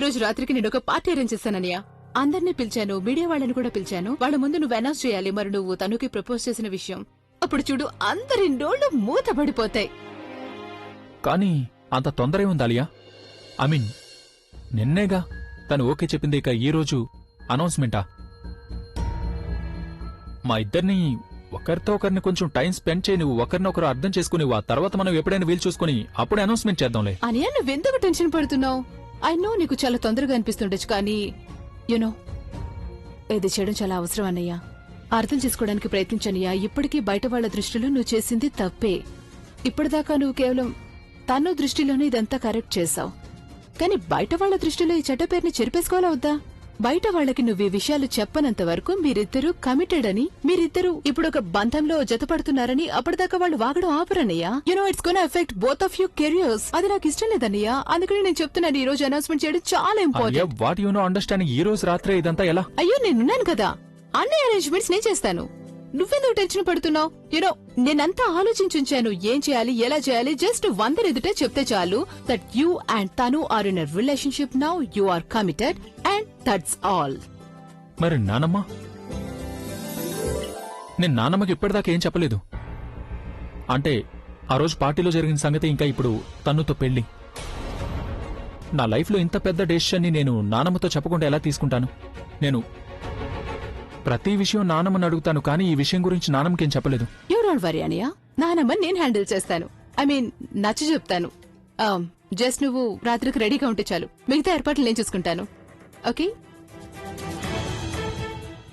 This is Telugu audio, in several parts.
రోజు రాత్రికి నేను ఒక పార్టీ అరేంజ్ చేశానన్నయ్య. అందరినీ పిలిచాను, మీడియా వాళ్ళని కూడా పిలిచాను. వాళ్ళ ముందు నువ్వు అనౌన్స్ చేయాలి మరి నువ్వు తనుకి ప్రపోజ్ చేసిన విషయం. అప్పుడు చూడు అందరి నోళ్లు మూత పడిపోతాయి. కానీ అంత తొందర ఉంది అలియా. ఐ మీన్ నిన్నేగా తను ఓకే చెప్పింది, ఇక ఈ రోజు అనౌన్స్మెంటా? మా ఇద్దరిని ఒకరితో ఒకరిని కొంచెం టైం స్పెండ్ చేయి, నువ్వు ఒకరినొకరు అర్థం చేసుకుని ఆ తర్వాత మనం ఎప్పుడైనా వీలు చూసుకుని అప్పుడే అనౌన్స్మెంట్ చేద్దాంలే. అని నువ్వెందుకు టెన్షన్ పడుతున్నావు? ఐ నో నీకు చాలా తొందరగా అనిపిస్తుండొచ్చు, కానీ యునో ఇది చేయడం చాలా అవసరం అన్నయ్య. అర్థం చేసుకోవడానికి ప్రయత్నించనయ్యా. ఇప్పటికీ బయట వాళ్ల దృష్టిలో నువ్వు చేసింది తప్పే. ఇప్పటిదాకా నువ్వు కేవలం తను దృష్టిలోనే ఇదంతా కరెక్ట్ చేశావు, కానీ బయట వాళ్ల దృష్టిలో ఈ చెడ్డ పేరుని చెరిపేసుకోవాలా వద్దా? బయట వాళ్ళకి నువ్వు ఈ విషయాలు చెప్పనంత వరకు మీరిద్దరూ కమిటెడ్ అని, మీరిద్దరూ ఇప్పుడు ఒక బంధంలో జతపడుతున్నారని అప్పటిదాకా వాళ్ళు వాగడం ఆపరన్నయ్యా. You know it's gonna affect both of you careers. అది నాకు ఇష్టం లేదన్నయ్యా. అందుకని నేను చెప్తున్నాను ఈ రోజు అనౌన్స్మెంట్ చేయడం చాలా important. What you know understanding, ఈ రోజు రాత్రే ఇదంతా ఎలా? అయ్యో నేనున్నాను కదా, అన్ని అరేంజ్మెంట్స్ నేను చేస్తాను. నువ్వెందుకు టెన్షన్ పడుతున్నావు? యునో నేనంతా ఆలోచించుంచాను ఏం చేయాలి, ఎలా చేయాలి. జస్ట్ 100 ఎదుటే చెప్తే చాలు దట్ యూ అండ్ తను are in a relationship now, you are committed and that's all. మరి నానమ్మ? నేను నానమ్మకి ఇప్పటిదాకా ఏం చెప్పలేదు. అంటే ఆ రోజు పార్టీలో జరిగిన సంగతి, ఇంకా ఇప్పుడు తన్నుతో పెళ్లి. నా లైఫ్లో ఇంత పెద్ద డెసిషన్ ని నేను నానమ్మతో చెప్పకుండా ఎలా తీసుకుంటాను? నేను ప్రతి విషయం నానమ్మని అడుగుతాను, కానీ ఈ విషయం గురించి నానమ్మకేం చెప్పలేదు. యూ డోంట్ వరీ అనియా, నానమ్మ నేను హ్యాండిల్ చేస్తాను. ఐ మీన్ నచ్చ చెప్తాను. జస్ట్ నువ్వు రాత్రికి రెడీగా ఉంటే చాలు, మిగతా ఏర్పాట్లు నేను చూసుకుంటాను. Okay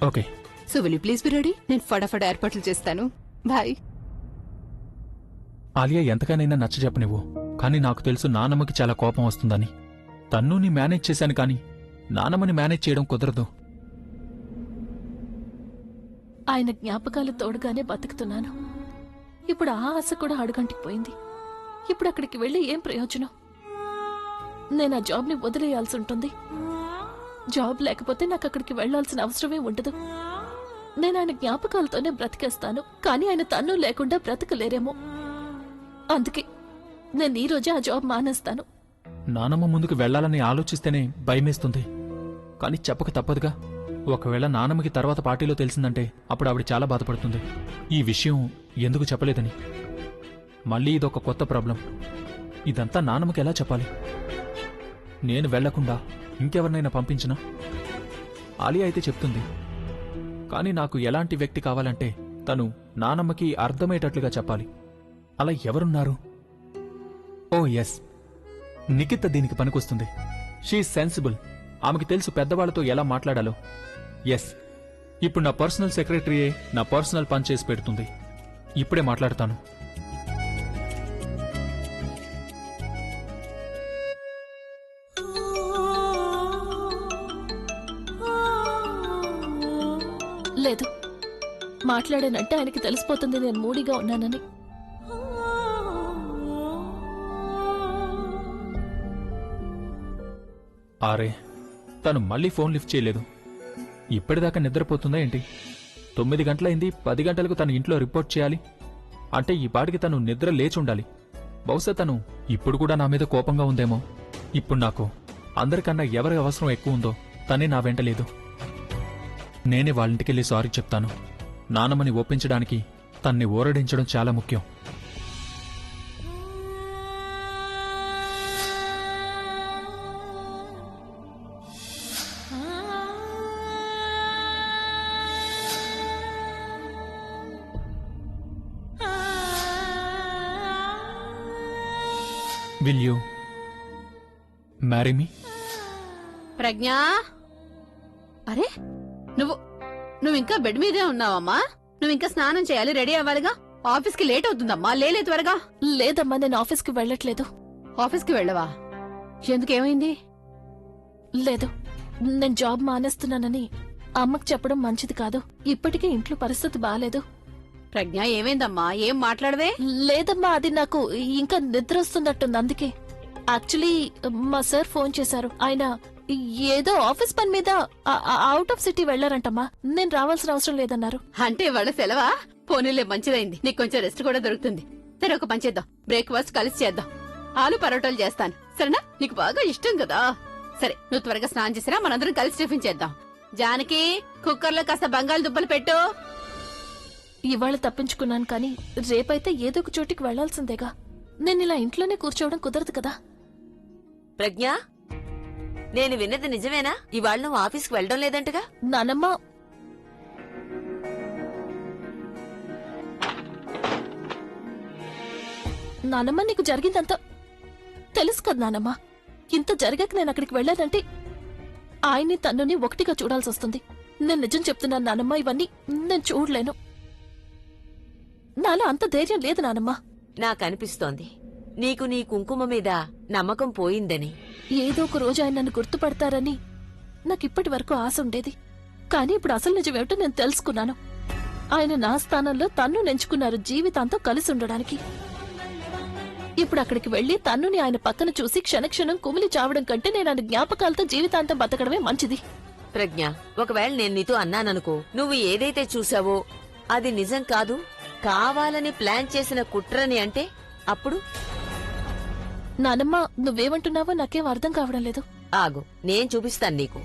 okay. So will you please be ready? నేను ఫటాఫట్ ఏర్పాట్లు చేస్తాను. బాయ్. ఆలియా ఎంతగానైనా నచ్చ చెప్పనివ్వు, కానీ నాకు తెలుసు నానమ్మకి చాలా కోపం వస్తుందని. తన్నుని మేనేజ్ చేశాను, కానీ నానమ్మని మేనేజ్ చేయడం కుదరదు. ఆయన జ్ఞాపకాలు తోడుగానే బతుకుతున్నాను. ఇప్పుడు ఆ ఆశ కూడా అడుగంటికి పోయింది. ఇప్పుడు అక్కడికి వెళ్ళి ఏం ప్రయోజనం? నేను ఆ జాబ్ని వదిలేయాల్సి ఉంటుంది. జాబ్ లేకపోతే నాకు అక్కడికి వెళ్లాల్సిన అవసరమే ఉండదు. నేను ఆయన జ్ఞాపకాలతోనే బ్రతికేస్తాను, కానీ ఆయన తన్ను లేకుండా బ్రతకలేరేమో. అందుకే నేను ఈ రోజే ఆ జాబ్ మానేస్తాను. నానమ్మ ముందుకు వెళ్లాలని ఆలోచిస్తేనే భయమేస్తుంది, కానీ చెప్పక తప్పదుగా. ఒకవేళ నానమ్మకి తర్వాత పార్టీలో తెలిసిందంటే అప్పుడు ఆవిడ చాలా బాధపడుతుంది, ఈ విషయం ఎందుకు చెప్పలేదని. మళ్ళీ ఇదొక కొత్త ప్రాబ్లం. ఇదంతా నానమ్మకి ఎలా చెప్పాలి? నేను వెళ్లకుండా ఇంకెవరినైనా పంపించినా? ఆలియా అయితే చెప్తుంది, కానీ నాకు ఎలాంటి వ్యక్తి కావాలంటే తను నానమ్మకి అర్థమయ్యేటట్లుగా చెప్పాలి. అలా ఎవరున్నారు? ఓ ఎస్, నిఖిత దీనికి పనికొస్తుంది. She sensible. ఆమెకి తెలుసు పెద్దవాళ్లతో ఎలా మాట్లాడాలో. ఎస్, ఇప్పుడు నా పర్సనల్ సెక్రటరీయే నా పర్సనల్ పని చేసి పెడుతుంది. ఇప్పుడే మాట్లాడతాను. లేదు, మాట్లాడానంటే ఆయనకి తెలిసిపోతుంది నేను మూడీగా ఉన్నానని. ఆరే, తను మళ్ళీ ఫోన్ లిఫ్ట్ చేయలేదు. ఇప్పటిదాకా నిద్రపోతుందా ఏంటి? 9 గంటలైంది. 10 గంటలకు తన ఇంట్లో రిపోర్ట్ చేయాలి అంటే ఈ పాటికి తను నిద్ర లేచుండాలి. బహుశా తను ఇప్పుడు కూడా నా మీద కోపంగా ఉందేమో. ఇప్పుడు నాకు అందరికన్నా ఎవరి అవసరం ఎక్కువ ఉందో తనే నా వెంట లేదు. నేనే వాళ్ళింటికెళ్ళి సారీ చెప్తాను. నానమ్మని ఒప్పించడానికి తన్ని ఊరడించడం చాలా ముఖ్యం. Will you marry me? ప్రజ్ఞా, అరే నువ్వు ఇంకా బెడ్ మీదే ఉన్నావమ్మా? నువ్వు ఇంకా స్నానం చేయాలి, రెడీ అవ్వాలిగా. ఆఫీస్కి లేట్ అవుతుందమ్మా, లేలే త్వరగా. లేదమ్మా, నేను ఆఫీస్కి వెళ్ళట్లేదు. ఆఫీస్కి వెళ్ళవా? ఎందుకేమైంది? లేదు, నేను జాబ్ మానేస్తున్నానని అమ్మకి చెప్పడం మంచిది కాదు. ఇప్పటికే ఇంట్లో పరిస్థితి బాలేదు. ప్రజ్ఞ, ఏమైందమ్మా? ఏం మాట్లాడవే? లేదమ్మా, అది నాకు ఇంకా నిద్ర వస్తున్నట్టుంది, అందుకే. యాక్చువల్లీ మా సార్ ఫోన్ చేశారు. ఆయన ఏదో ఆఫీస్ పని మీద అవుట్ ఆఫ్ సిటీ వెళ్లారంటమ్మా. నేను రావాల్సిన అవసరం లేదన్నారు. అంటే వాళ్ళ సెలవా? పోనీలే, మంచిదైంది. నీకు కొంచెం రెస్ట్ కూడా దొరుకుతుంది. సరే, ఒక పని చేద్దాం, బ్రేక్ఫాస్ట్ కలిసి చేద్దాం. ఆలు పరోటాలు చేస్తాను, సరేనా? నీకు బాగా ఇష్టం కదా. సరే నువ్వు త్వరగా స్నానం చేసినా మనందరం కలిసి టిఫిన్ చేద్దాం. జానకి, కుక్కర్లో కాస్త బంగాళదుంపలు పెట్టు. ఇవాళ తప్పించుకున్నాను కానీ రేపైతే ఏదో ఒక చోటికి వెళ్లాల్సిందేగా. నేను ఇలా ఇంట్లోనే కూర్చోవడం కుదరదు కదా. ప్రజ్ఞ, నేను విన్నది నిజమేనా? ఇవాళ నువ్వు ఆఫీస్కి వెళ్ళడం లేదంటగా? నానమ్మ, నానమ్మ నీకు జరిగిందంతా తెలుసు కదా నానమ్మ. ఇంత జరగక నేను అక్కడికి వెళ్ళానంటే ఆయన్ని తన్నుని ఒకటిగా చూడాల్సి వస్తుంది. నేను నిజం చెప్తున్నాను నానమ్మ, ఇవన్నీ నేను చూడలేను. నాలో అంత ధైర్యం లేదు నానమ్మ. నాకనిపిస్తోంది నీకు నీ కుంకుమ మీద నమ్మకం పోయిందని. ఏదో ఒక రోజు ఆయన నన్ను గుర్తుపడతారని నాకిప్పటి వరకు ఆశ ఉండేది. కానీ ఇప్పుడు అసలు నిజమేమిటో నేను తెలుసుకున్నాను. ఆయన నా స్థానంలో తన్ను నెంచుకున్నారు జీవితాంతం కలిసి ఉండడానికి. ఇప్పుడు అక్కడికి వెళ్లి తన్నుని ఆయన పక్కన చూసి క్షణక్షణం కుమిలి చావడం కంటే నేను ఆయన జ్ఞాపకాలతో జీవితాంతం బతకడమే మంచిది. ప్రజ్ఞ, ఒకవేళ నేను నీతో అన్నాననుకో, నువ్వు ఏదైతే చూసావో అది నిజం కాదు, కావాలని ప్లాన్ చేసిన కుట్రని అంటే అప్పుడు? నానమ్మ, నువ్వేమంటున్నావో నాకేం అర్థం కావడం లేదు. ఆగు, నేను చూపిస్తాను నీకు.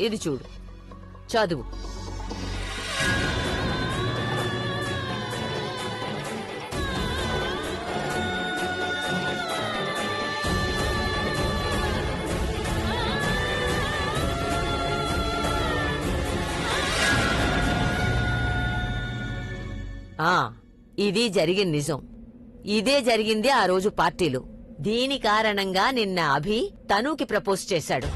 ఇది చూడు, చదువు. ఇది జరిగిన నిజం. ఇదే జరిగింది ఆ రోజు పార్టీలో. దీని కారణంగా నిన్న అభి తనుకి ప్రపోజ్ చేశాడు.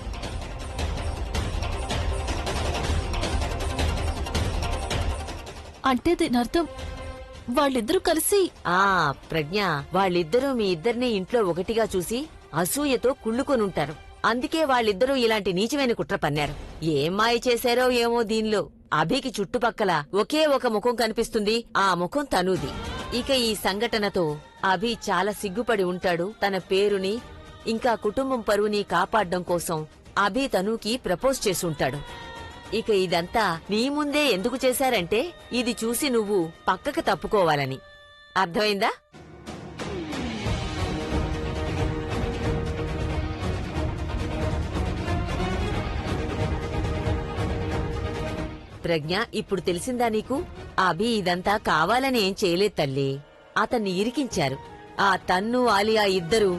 అంటే దీని అర్థం వాళ్ళిద్దరూ కలిసి? ప్రజ్ఞ, వాళ్ళిద్దరూ మీ ఇద్దరిని ఇంట్లో ఒకటిగా చూసి అసూయతో కుళ్ళుకొనుంటారు. అందుకే వాళ్ళిద్దరూ ఇలాంటి నీచమైన కుట్ర పన్నారు. ఏం మాయ చేశారో ఏమో దీనిలో. అభికి చుట్టుపక్కల ఒకే ఒక ముఖం కనిపిస్తుంది, ఆ ముఖం తనుది. ఇక ఈ సంఘటనతో అభి చాలా సిగ్గుపడి ఉంటాడు. తన పేరుని ఇంకా కుటుంబం పరువుని కాపాడడం కోసం అభి తనుకి ప్రపోజ్ చేసుంటాడు. ఇక ఇదంతా నీ ముందే ఎందుకు చేశారంటే ఇది చూసి నువ్వు పక్కకు తప్పుకోవాలని. అర్థమైందా? ప్రజ్ఞ, ఇప్పుడు తెలిసిందా నీకు? అభి ఇదంతా కావాలని ఏం చేయలేదు తల్లి. అతన్ని ఇరికించారు. ఆ తన్ను ఆలియా ఇద్దరూ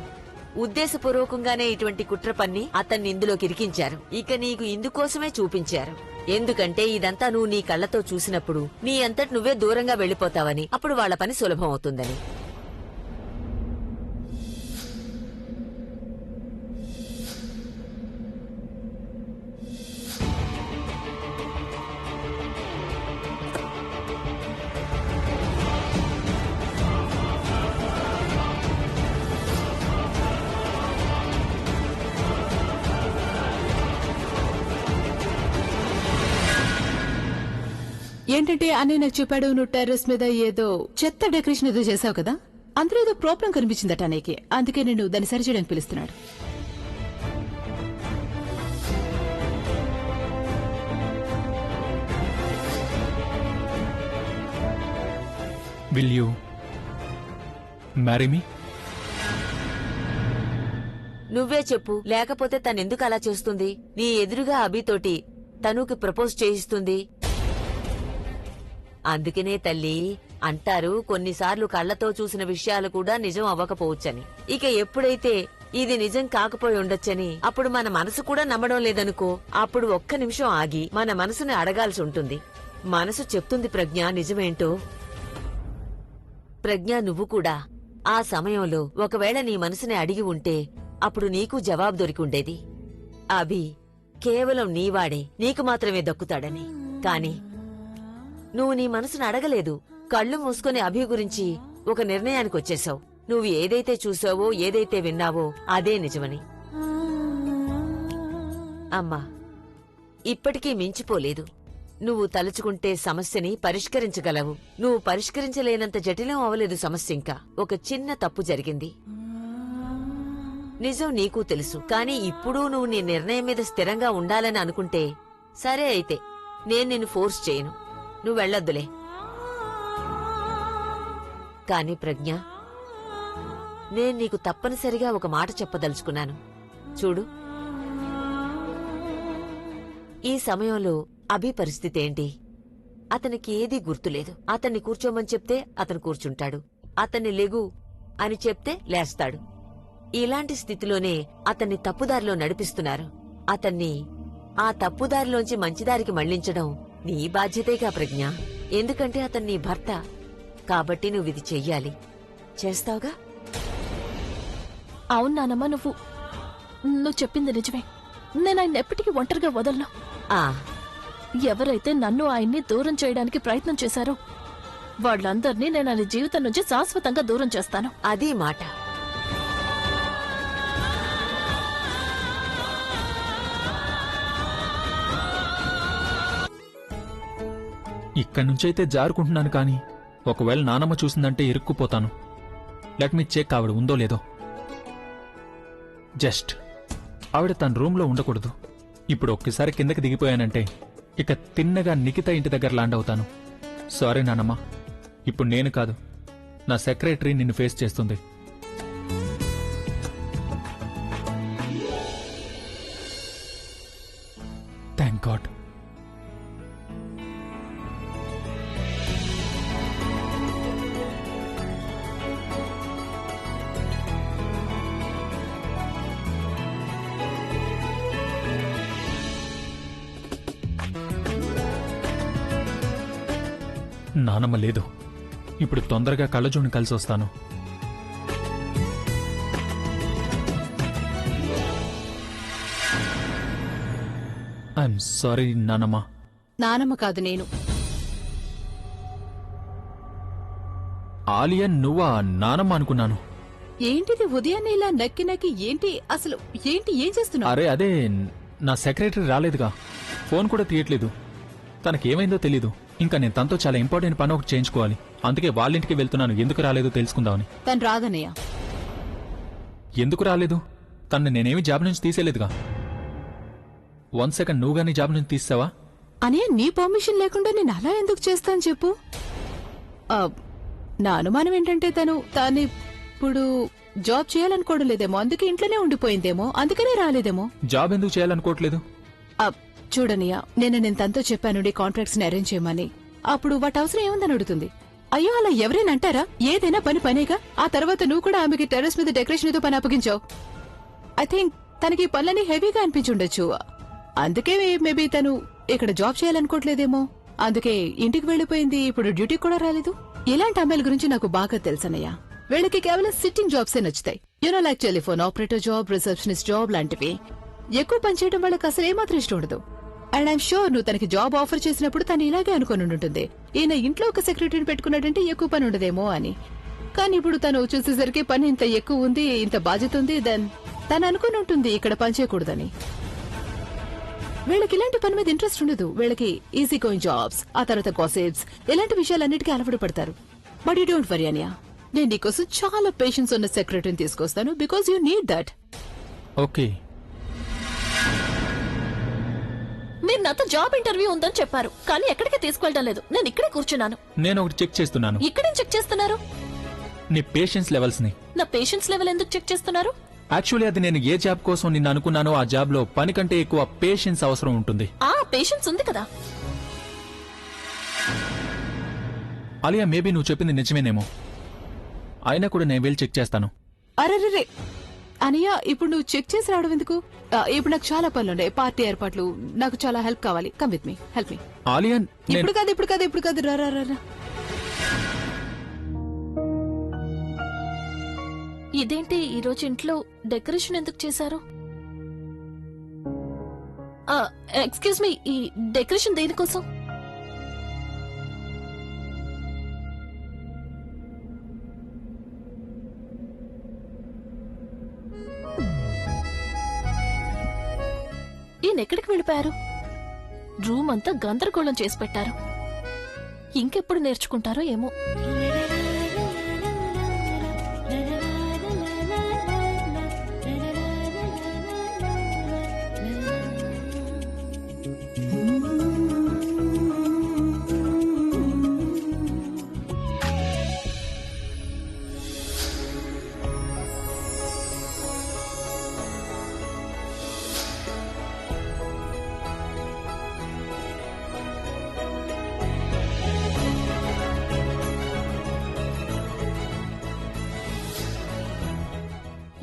ఉద్దేశపూర్వకంగానే ఇటువంటి కుట్ర పన్ని అతన్ని ఇందులోకి ఇరికించారు. ఇక నీకు ఇందుకోసమే చూపించారు. ఎందుకంటే ఇదంతా నువ్వు నీ కళ్లతో చూసినప్పుడు నీ అంతటి నువ్వే దూరంగా వెళ్లిపోతావని, అప్పుడు వాళ్ల పని సులభం అవుతుందని. ఏంటంటే అన్నయ్య నాకు చెప్పాడు, నువ్వు టెర్రస్ మీద ఏదో చెత్త డెకరేషన్ ఏదో చేసావు కదా, అందులో ఏదో ప్రాబ్లం కనిపించిందట అన్నయ్యకి. అందుకే నేను దాన్ని సరి చేయడానికి పిలుస్తున్నాడు. Will you marry me? నువ్వే చెప్పు, లేకపోతే తనెందుకు అలా చేస్తుంది? నీ ఎదురుగా అభితోటి తనుకి ప్రపోజ్ చేయిస్తుంది. అందుకనే తల్లి అంటారు, కొన్నిసార్లు కళ్లతో చూసిన విషయాలు కూడా నిజం అవ్వకపోవచ్చని. ఇక ఎప్పుడైతే ఇది నిజం కాకపోయి ఉండొచ్చని అప్పుడు మన మనసు కూడా నమ్మడం లేదనుకో, అప్పుడు ఒక్క నిమిషం ఆగి మన మనసుని అడగాల్సి ఉంటుంది. మనసు చెప్తుంది ప్రజ్ఞ నిజమేంటో. ప్రజ్ఞ, నువ్వు కూడా ఆ సమయంలో ఒకవేళ నీ మనసుని అడిగి ఉంటే అప్పుడు నీకు జవాబు దొరికి ఉండేది. అభి కేవలం నీవాడే, నీకు మాత్రమే దక్కుతాడని. కాని నువ్వు నీ మనసును అడగలేదు. కళ్ళు మూసుకుని అభి గురించి ఒక నిర్ణయానికి వచ్చేశావు. నువ్వు ఏదైతే చూసావో, ఏదైతే విన్నావో అదే నిజమని. అమ్మా, ఇప్పటికీ మించిపోలేదు. నువ్వు తలుచుకుంటే సమస్యని పరిష్కరించగలవు. నువ్వు పరిష్కరించలేనంత జటిలం అవలేదు సమస్య. ఇంకా ఒక చిన్న తప్పు జరిగింది, నిజం నీకు తెలుసు. కాని ఇప్పుడు నువ్వు నీ నిర్ణయం మీద స్థిరంగా ఉండాలని అనుకుంటే సరే, అయితే నేను నిన్ను ఫోర్స్ చేయను, నువ్వు వెళ్ళొద్దులే. కాని ప్రజ్ఞ, నేను నీకు తప్పనిసరిగా ఒక మాట చెప్పదలుచుకున్నాను. చూడు, ఈ సమయంలో అభి పరిస్థితి ఏంటి? అతనికి ఏదీ గుర్తులేదు. అతన్ని కూర్చోమని చెప్తే అతను కూర్చుంటాడు, అతన్ని లెగు అని చెప్తే లేస్తాడు. ఇలాంటి స్థితిలోనే అతన్ని తప్పుదారిలో నడిపిస్తున్నారు. అతన్ని ఆ తప్పుదారిలోంచి మంచిదారికి మళ్లించడం నీ బాధ్యతేగా ప్రజ్ఞ. ఎందుకంటే అతన్ని నీ భర్త కాబట్టి నువ్విది చెయ్యాలి. చేస్తావుగా? అవును నానమ్మ, నువ్వు చెప్పింది నిజమే. నేను ఆయన ఎప్పటికీ ఒంటరిగా వదలను. ఆ ఎవరైతే నన్ను ఆయన్ని దూరం చేయడానికి ప్రయత్నం చేశారో వాళ్ళందర్నీ నేను ఆయన జీవితం నుంచి శాశ్వతంగా దూరం చేస్తాను. అది మాట. ఇక్కడి నుంచైతే జారుకుంటున్నాను, కానీ ఒకవేళ నానమ్మ చూసిందంటే ఇరుక్కుపోతాను. లెట్ మీ చెక్ ఆవిడ ఉందో లేదో. జస్ట్ ఆవిడ తన రూమ్లో ఉండకూడదు. ఇప్పుడు ఒక్కసారి కిందకి దిగిపోయానంటే ఇక తిన్నగా నిఖిత ఇంటి దగ్గర ల్యాండ్ అవుతాను. సారీ నానమ్మ, ఇప్పుడు నేను కాదు, నా సెక్రటరీ నిన్ను ఫేస్ చేస్తుంది. Thank God. నానమ్మ లేదు. ఇప్పుడు తొందరగా కళ్ళజోడిని కలిసి వస్తాను. ఐఎమ్ సారీ నానమ్మ. నానమ్మ కాదు, నేను. ఆలియా నువ్వా? నానమ్మ అనుకున్నాను. ఏంటిది ఉదయాన్నే ఇలా నక్కి నక్కి? ఏంటి అసలు? ఏంటి, ఏం చేస్తున్నావు? అరే అదే, నా సెక్రటరీ రాలేదుగా, ఫోన్ కూడా తీయట్లేదు. తనకేమైందో తెలీదు. ఇంకా నేను తనతో చాలా ఇంపార్టెంట్ పని ఒకటి చేయించుకోవాలి. అందుకే వాళ్ళింటికి వెళ్తున్నాను, ఎందుకు రాలేదో తెలుసుకుందామని. తను రాదన్నయ్య. ఎందుకు రాలేదు? తనని నేనేమి జాబ్ నుంచి తీసేలేదుగా. 1 సెకండ్, నువ్వు గానీ జాబ్ నుంచి తీసావా? అనే నీ పర్మిషన్ లేకుండా నేను అలా ఎందుకు చేస్తాను చెప్పు? నా అనుమానం ఏంటంటే తానిప్పుడు జాబ్ చేయాలనుకోవడం లేదేమో, అందుకే ఇంట్లోనే ఉండిపోయిందేమో, అందుకనే రాలేదేమో. జాబ్ ఎందుకు చేయాలనుకోవట్లేదు? చూడనియా, నేను తనతో చెప్పాను కాంట్రాక్ట్స్ ని అరేంజ్ చేయమని. అప్పుడు వాటి అవసరం ఏముందని అడుగుతుంది. అయ్యో, అలా ఎవరైనా అంటారా? ఏదైనా పనేగా. ఆ తర్వాత నువ్వు కూడా ఆమెకి టెర్రస్ మీద డెకరేషన్ ఏదో పని అప్పగించావు. ఐ థింక్ తనకి పనులని హెవీగా అనిపించుండొచ్చు. అందుకే మేబీ తను ఇక్కడ జాబ్ చేయాలనుకోవట్లేదేమో, అందుకే ఇంటికి వెళ్లిపోయింది. ఇప్పుడు డ్యూటీకి కూడా రాలేదు. ఇలాంటి అమ్మాయిల గురించి నాకు బాగా తెలుసనయ్యా. వీళ్ళకి కేవలం సిట్టింగ్ జాబ్సే నచ్చుతాయి. You know, like telephone operator job, receptionist job లాంటివి. ఎక్కువ పనిచేయడం వాళ్ళకి అసలు ఏమాత్రం ఇష్టం ఉండదు. అండ్ ఐఎమ్ షూర్ నువ్వు తనకి జాబ్ ఆఫర్ చేసినప్పుడు తను ఇలాగే అనుకుని ఉంటుంది, ఈయన ఇంట్లో ఒక సెక్రటరీని పెట్టుకున్నాడంటే ఎక్కువ పని ఉండదేమో అని. కానీ ఇప్పుడు తను చూసేసరికి పని ఇంత ఎక్కువ ఉంది, ఇంత బాధ్యత ఉంది, దెన్ తను అనుకుని ఉంటుంది ఇక్కడ పనిచేయకూడదని. వీళ్ళకి ఇలాంటి పని మీద ఇంట్రెస్ట్ ఉండదు. వీళ్ళకి ఈజీ గోయింగ్ జాబ్స్, ఆ తర్వాత గాసిప్స్, ఇలాంటి విషయాలన్నిటికీ అలవాటు పడతారు. బట్ యూ డోంట్ వరీ అనియా, నేను నీకోసం చాలా పేషెన్స్ ఉన్న సెక్రటరీని తీసుకొస్తాను, because you need that. Okay. మీరు నాతో జాబ్ ఇంటర్వ్యూ ఉందని చెప్పారు, కానీ ఎక్కడికి తీసుకెళ్ళడం లేదు. నేను ఇక్కడే కూర్చున్నాను. నేను ఒకటి చెక్ చేస్తున్నాను. ఇక్కడేం చెక్ చేస్తున్నారు? నీ పేషెన్స్ లెవెల్స్ ని. నా పేషెన్స్ లెవెల్ ఎందుకు చెక్ చేస్తున్నారు? యాక్చువల్లీ అది నేను ఏ జాబ్ కోసం నిన్ను అనుకున్నానో ఆ జాబ్ లో పని కంటే ఎక్కువ పేషెన్స్ అవసరం ఉంటుంది. ఆ పేషెన్స్ ఉంది కదా. అలియా, మేబీ నువ్వు చెప్పింది నిజమేనేమో. అయినా కూడా నేను వెళ్ళి చెక్ చేస్తాను. అరే అనియా, ఇప్పుడు నువ్వు చెక్ చేసి రావడం ఎందుకు? ఇప్పుడు నాకు చాలా పనులున్నాయి, పార్టీ ఏర్పాట్లు, నాకు చాలా హెల్ప్ కావాలి. Come with me, help me. Alia, ఇప్పుడు కాదు, రా. ఇదేంటి ఈ రోజు ఇంట్లో డెకరేషన్ ఎందుకు చేశారు? ఎక్స్క్యూజ్ మీ, ఈ డెకరేషన్ దేనికోసం? ఈయన ఎక్కడికి వెళ్ళిపోయారు? రూమ్ అంతా గందరగోళం చేసి పెట్టారు. ఇంకెప్పుడు నేర్చుకుంటారో ఏమో.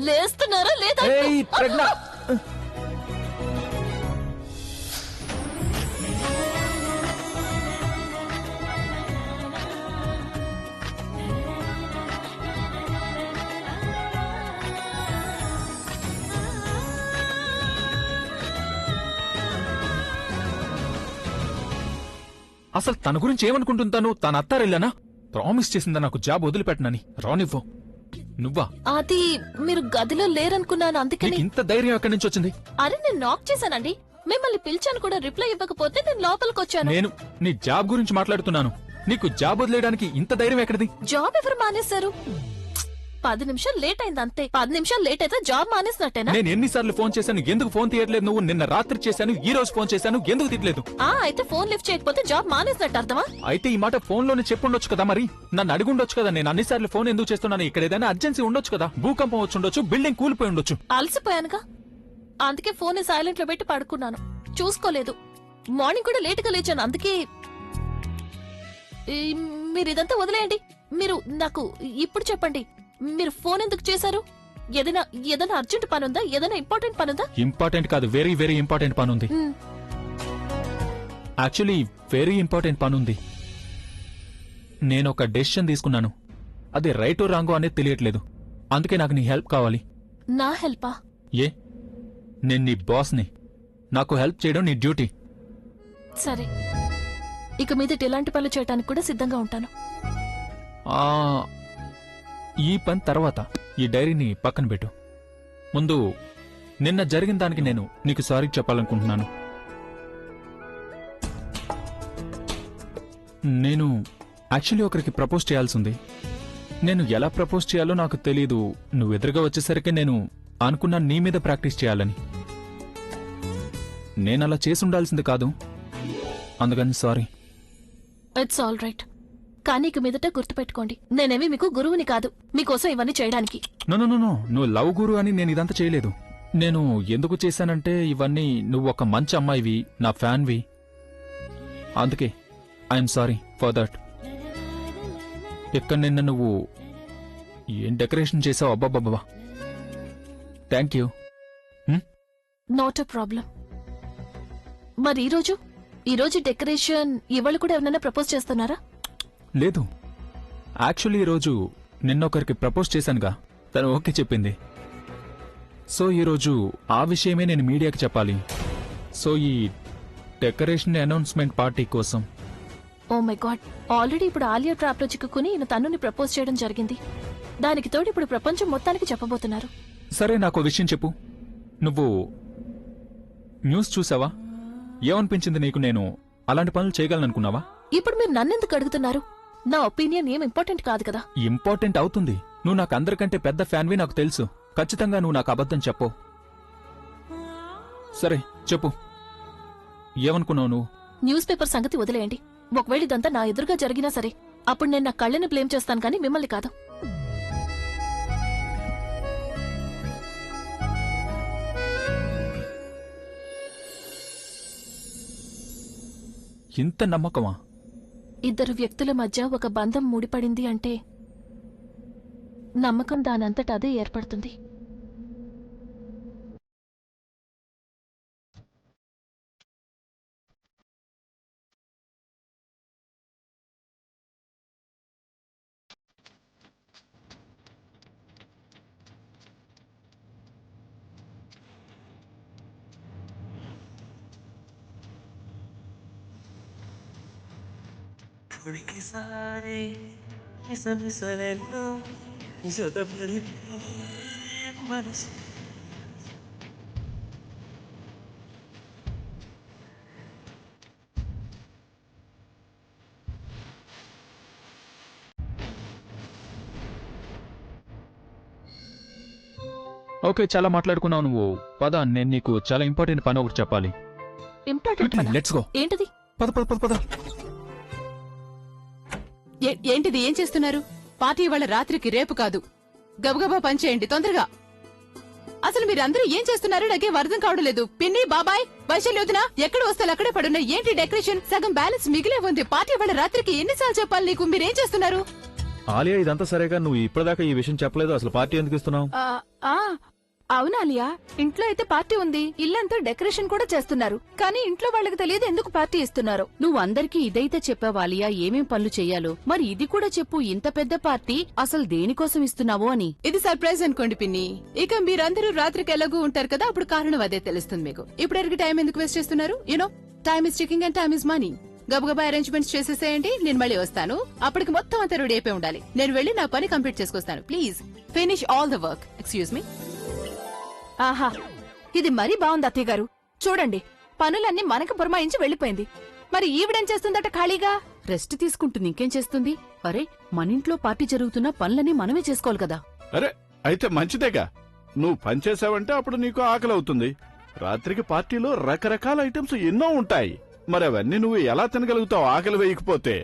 లేస్తున్నారా లేదా? ఏయ్, ప్రజ్ఞ! అసలు తన గురించి ఏమనుకుంటుంటాను? తన అత్తారెళ్ళానా? ప్రామిస్ చేసిందా నాకు జాబ్ వదిలిపెట్టనని. రానివ్వు. నువ్వా? అది మీరు గదిలో లేరనుకున్నాను, అందుకని. నీకు ఇంత ధైర్యం ఎక్కడి నుంచి వచ్చింది? అరే నేను నాక్ చేశానండి, మిమ్మల్ని పిలిచాను కూడా, రిప్లై ఇవ్వకపోతే నేను లోపలికి వచ్చాను. నేను నీ జాబ్ గురించి మాట్లాడుతున్నాను. నీకు జాబ్ వదిలేయడానికి ఇంత ధైర్యం ఎక్కడిది? జాబ్ ఎవరు మానేశారు? 10 నిమిషాలు లేట్ అయింది అంతే. 10 నిమిషాలు లేట్ అయితే జాబ్ మానేసినట్టేనా? నేను ఎన్నిసార్లు ఫోన్ చేశాను, ఎందుకు ఫోన్ తీయట్లేదు నువ్వు? నిన్న రాత్రి చేశాను, ఈ రోజు ఫోన్ చేశాను, ఎందుకు తీయట్లేదు? అయితే ఫోన్ లిఫ్ట్ చేయకపోతే జాబ్ మానేసినట్టు అర్థమా? అయితే ఈ మాట ఫోన్ లోనే చెప్పుండొచ్చు కదా. మరి నన్ను అడిగుండొచ్చు కదా, నేను అన్నిసార్లు ఫోన్ ఎందుకు చేస్తున్నాను? ఇక్కడ ఏదైనా అర్జెన్సీ ఉండొచ్చు కదా, భూకంపం వచ్చి ఉండొచ్చు, బిల్డింగ్ కూలిపోయి ఉండొచ్చు. అలసిపోయానుగా, అందుకే ఫోన్ సైలెంట్ లో పెట్టి పడుకున్నాను, చూసుకోలేదు. మార్నింగ్ కూడా లేట్ గా లేచాను, అందుకే. మీరు ఇదంతా వదిలేయండి. మీరు నాకు ఇప్పుడు చెప్పండి, మీరు ఫోన్ ఎందుకు చేశారు? ఏదైనా అర్జెంట్ పని ఉందా? ఏదైనా ఇంపార్టెంట్ పని ఉందా? ఇంపార్టెంట్ కాదు, వెరీ వెరీ ఇంపార్టెంట్ పని ఉంది. యాక్చువల్లీ వెరీ ఇంపార్టెంట్ పని ఉంది. నేను ఒక డెసిషన్ తీసుకున్నాను, అది రైటో రాంగో అనేది తెలియట్లేదు. అందుకే నాకు నీ హెల్ప్ కావాలి. నా హెల్పా? ఏ, నేను నీ బాస్ని, నాకు హెల్ప్ చేయడం నీ డ్యూటీ. సరే, ఇక మీదట ఎలాంటి పనులు చేయడానికి కూడా సిద్ధంగా ఉంటాను. ఈ పని తర్వాత ఈ డైరీని పక్కన పెట్టు. ముందు నిన్న జరిగిన దానికి నేను నీకు సారీ చెప్పాలనుకుంటున్నాను. నేను యాక్చువల్లీ ఒకరికి ప్రపోజ్ చేయాల్సింది. నేను ఎలా ప్రపోజ్ చేయాలో నాకు తెలీదు. నువ్వు ఎదురుగా వచ్చేసరికి నేను అనుకున్నా నీ మీద ప్రాక్టీస్ చేయాలని. నేనలా చేసి ఉండాల్సింది కాదు, అందుకని సారీ. It's all right. కానీ ఇక మీదట గుర్తుపెట్టుకోండి, నేనేమి మీకు గురువుని కాదు మీకోసం ఇవన్నీ చేయడానికి. నో, నువ్వు లవ్ గురు అని నేను ఇదంతా చేయలేదు. నేను ఎందుకు చేశానంటే, ఇవన్నీ నువ్వు ఒక మంచి అమ్మాయివి, నా ఫ్యాన్వి, అందుకే ఐఎమ్ సారీ ఫర్ దట్. ఇక్కడ నిన్న నువ్వు ఏం డెకరేషన్ చేసావు, అబ్బాబ్బాబ్బా, thank you. Not a problem. మరి ఈరోజు డెకరేషన్ ఇవాళ కూడా ఎవరైనా ప్రపోజ్ చేస్తున్నారా? లేదు, యాక్చువల్లీ ఈరోజు నిన్నొకరికి ప్రపోజ్ చేశానుగా, తను ఓకే చెప్పింది. సో ఈరోజు ఆ విషయమే నేను మీడియాకి చెప్పాలి. సో ఈ డెకరేషన్ అనౌన్స్మెంట్ పార్టీ కోసం. ఓ మై గాడ్, ఆల్రెడీ ఇప్పుడు ఆలియా ట్రాప్ లో చిక్కుకుని ఈయన తన్నుని ప్రపోజ్ చేయడం జరిగింది. దానికి తోడు ఇప్పుడు ప్రపంచం మొత్తానికి చెప్పబోతున్నారు. సరే, నాకు విషయం చెప్పు. నువ్వు న్యూస్ చూసావా? ఏమనిపించింది నీకు? నేను అలాంటి పనులు చేయగలననుకున్నావా? ఇప్పుడు మీరు నన్నెందుకు అడుగుతున్నారు? నా ఒపీనియన్ ఏం ఇంపార్టెంట్ కాదు కదా. ఇంపార్టెంట్ అవుతుంది. నువ్వు నాకు అందరికంటే పెద్ద ఫ్యాన్వి, నాకు తెలుసు. ఖచ్చితంగా నువ్వు నాకు అబద్ధం చెప్పు. సరే చెప్పు, ఏమనుకున్నావు నువ్వు? న్యూస్ పేపర్ సంగతి వదిలేయండి. ఒకవేళ ఇదంతా నా ఎదురుగా జరిగినా సరే, అప్పుడు నేను నా కళ్ళని బ్లేమ్ చేస్తాను, కానీ మిమ్మల్ని కాదు. ఇంత నమ్మకమా? ఇద్దరు వ్యక్తుల మధ్య ఒక బంధం ముడిపడింది అంటే నమ్మకం దానంతట అదే ఏర్పడుతుంది. Porque sabe, esa me sale no, yo te pedí, manos. Okay, చాలా మాట్లాడుకున్నావు నువ్వు. పద, నేను నీకు చాలా ఇంపార్టెంట్ పని ఒకటి చెప్పాలి. ఇంపార్టెంట్ పనా? Let's go. ఏంటిది? పద పద పద పద. ఏంటిది? ఏం చేస్తున్నారు? పార్టీ వాళ్ళ రాత్రికి, రేపు కాదు. గబగబా పనిచేయండి తొందరగా. అసలు మీరందరూ ఏం చేస్తున్నారు నాకేం అర్థం కావడం లేదు. పిన్ని, బాబాయ్, వైశల్యోధన ఎక్కడ వస్తారు అక్కడే పడున్నాయి. ఏంటి డెకరేషన్? సగం బ్యాలెన్స్ మిగిలే ఉంది. పార్టీ వాళ్ళ రాత్రికి ఎన్నిసార్లు చెప్పాలి నీకు? మీరేం చేస్తున్నారు? ఆలియా ఇదంతా సరేగా నువ్వు ఇప్పటిదాకా ఈ విషయం చెప్పలేదు. అసలు పార్టీ ఎందుకు ఇస్తున్నావు? అవునాలియా, ఇంట్లో అయితే పార్టీ ఉంది, ఇల్లంతా డెకరేషన్ కూడా చేస్తున్నారు, కానీ ఇంట్లో వాళ్ళకి తెలియదు ఎందుకు పార్టీ ఇస్తున్నారు. నువ్వు అందరికీ ఇదైతే చెప్పావాలియా ఏమేం పనులు చెయ్యాలో, మరి ఇది కూడా చెప్పు. ఇంత పెద్ద పార్టీ అసలు దేనికోసం ఇస్తున్నావో అని. ఇది సర్ప్రైజ్ అనుకోండి పిన్ని. ఇక మీరందరూ రాత్రికి ఎలాగూ ఉంటారు కదా, అప్పుడు కారణం అదే తెలుస్తుంది మీకు. ఇప్పటివరకు టైం ఎందుకు వేస్ట్ చేస్తున్నారు? You know, time is ticking and time is money. గబగబా అరేంజ్మెంట్స్ చేసేసేయండి, నేను మళ్ళీ వస్తాను. అప్పటికి మొత్తం అంతా రెడీ అయిపోయి ఉండాలి. నేను వెళ్ళి నా పని కంప్లీట్ చేసుకొస్తాను. Please finish all the work. Excuse me. ఆహా, ఇది మరీ బాగుంది అత్తయ్య గారు. చూడండి, పనులన్నీ మనకు పురమాయించి వెళ్లిపోయింది. మరి ఈవిడేం చేస్తుందట ఖాళీగా? రెస్ట్ తీసుకుంటుంది, ఇంకేం చేస్తుంది? అరే, మన ఇంట్లో పార్టీ జరుగుతున్న పనులన్నీ మనమే చేసుకోవాలి కదా. అరే అయితే మంచిదేగా. నువ్వు పనిచేసావంటే అప్పుడు నీకు ఆకలి అవుతుంది. రాత్రికి పార్టీలో రకరకాల ఐటమ్స్ ఎన్నో ఉంటాయి. మరి అవన్నీ నువ్వు ఎలా తినగలుగుతావు ఆకలి వేయకపోతే?